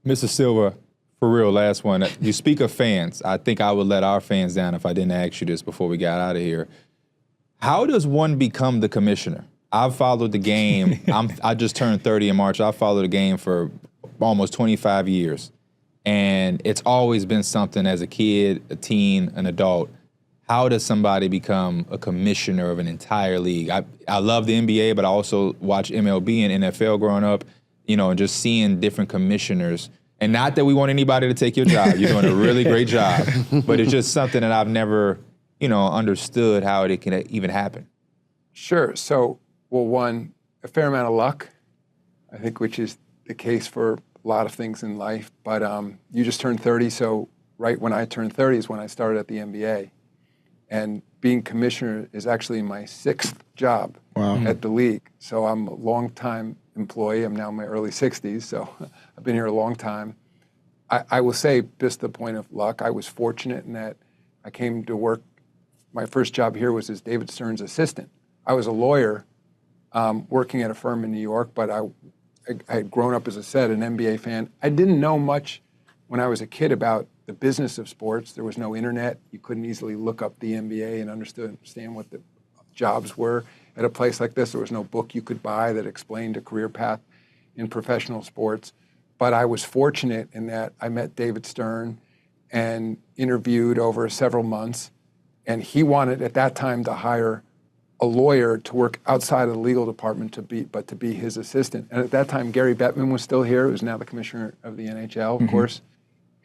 Mr. Silva, for real, last one. You speak of fans. I think I would let our fans down if I didn't ask you this before we got out of here. How does one become the commissioner? I've followed the game. I just turned 30 in March. I've followed the game for almost 25 years. And it's always been something as a kid, a teen, an adult. How does somebody become a commissioner of an entire league? I love the NBA, but I also watch MLB and NFL growing up, and just seeing different commissioners. And not that we want anybody to take your job. You're doing a really great job. But it's just something that I've never, understood how it can even happen. Sure. So, well, one, a fair amount of luck, I think, which is the case for a lot of things in life. But you just turned 30, so right when I turned 30 is when I started at the NBA. And being commissioner is actually my 6th job at the league. So I'm a long-time employee. I'm now in my early 60s, so I've been here a long time. I will say, just the point of luck, I was fortunate in that I came to work. My first job here was as David Stern's assistant. I was a lawyer working at a firm in New York, but I had grown up, as I said, an NBA fan. I didn't know much when I was a kid about the business of sports. There was no internet. You couldn't easily look up the NBA and understand what the jobs were. At a place like this, there was no book you could buy that explained a career path in professional sports. But I was fortunate in that I met David Stern and interviewed over several months. And he wanted, at that time, to hire a lawyer to work outside of the legal department to be his assistant. And at that time, Gary Bettman was still here, who's now the commissioner of the NHL, of course.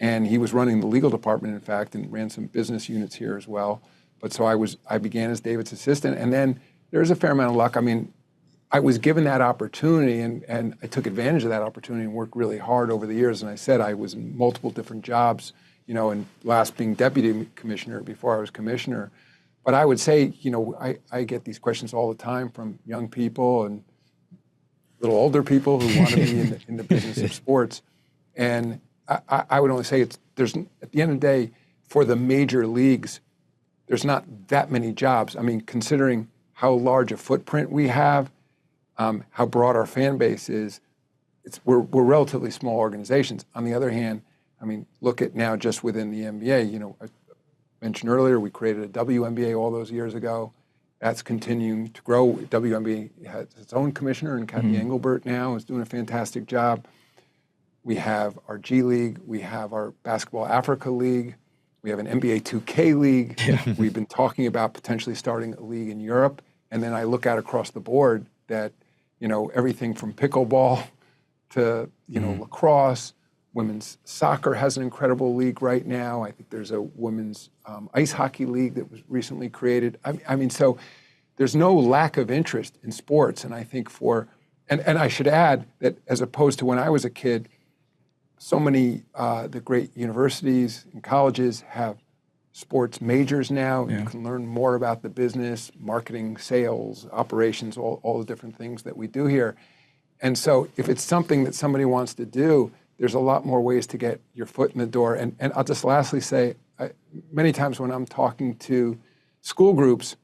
And he was running the legal department, in fact, and ran some business units here as well. But so I began as David's assistant. And then there's a fair amount of luck. I mean, I was given that opportunity, and I took advantage of that opportunity and worked really hard over the years. And I said I was in multiple different jobs, and last being deputy commissioner before I was commissioner. But I would say, I get these questions all the time from young people and little older people who want to be in the business of sports. And I would only say there's at the end of the day, for the major leagues, there's not that many jobs. I mean, considering how large a footprint we have, how broad our fan base is, we're relatively small organizations. On the other hand, I mean, look at now just within the NBA. I mentioned earlier we created a WNBA all those years ago. That's continuing to grow. WNBA has its own commissioner, and Kathy Engelbert now is doing a fantastic job. We have our G League. We have our Basketball Africa League. We have an NBA 2K League. Yeah. We've been talking about potentially starting a league in Europe. And then I look out across the board that, everything from pickleball to, lacrosse, women's soccer has an incredible league right now. I think there's a women's ice hockey league that was recently created. I mean, so there's no lack of interest in sports. And I think and I should add that as opposed to when I was a kid, so many the great universities and colleges have sports majors now. Yeah. You can learn more about the business, marketing, sales, operations, all the different things that we do here. And so if it's something that somebody wants to do, there's a lot more ways to get your foot in the door. And I'll just lastly say, many times when I'm talking to school groups,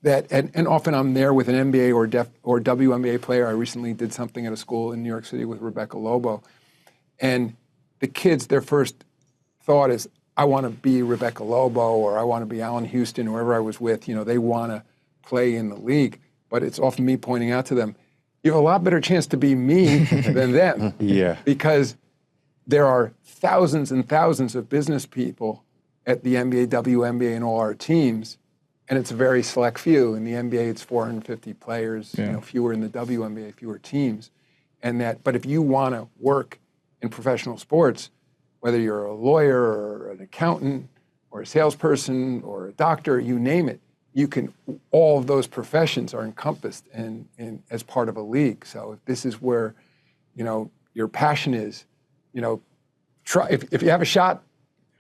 and often I'm there with an NBA or WNBA player. I recently did something at a school in New York City with Rebecca Lobo. And the kids, their first thought is, I want to be Rebecca Lobo, or I want to be Allen Houston, whoever I was with. They want to play in the league. But it's often me pointing out to them, you have a lot better chance to be me than them. Yeah. Because there are thousands and thousands of business people at the NBA, WNBA, and all our teams, and it's a very select few. In the NBA, it's 450 players, fewer in the WNBA, fewer teams. But if you want to work in professional sports, whether you're a lawyer or an accountant or a salesperson or a doctor, you name it, all of those professions are encompassed in as part of a league. So if this is where, your passion is, try, if you have a shot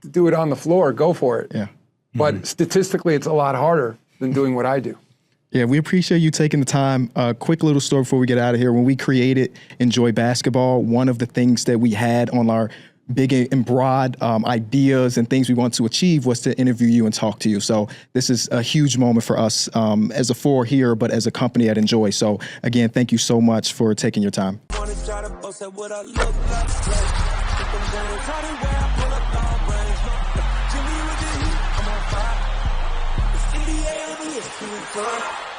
to do it on the floor, go for it. Yeah. But statistically, it's a lot harder than doing what I do. Yeah, we appreciate you taking the time. Quick little story before we get out of here. When we created Enjoy Basketball, one of the things that we had on our big and broad ideas and things we want to achieve was to interview you and talk to you. So this is a huge moment for us as a four here, but as a company at Enjoy. So again, thank you so much for taking your time. them down. Try to wear, pull up long range. Jimmy with the heat, I'm on fire. It's NBA over here, 2 and 5.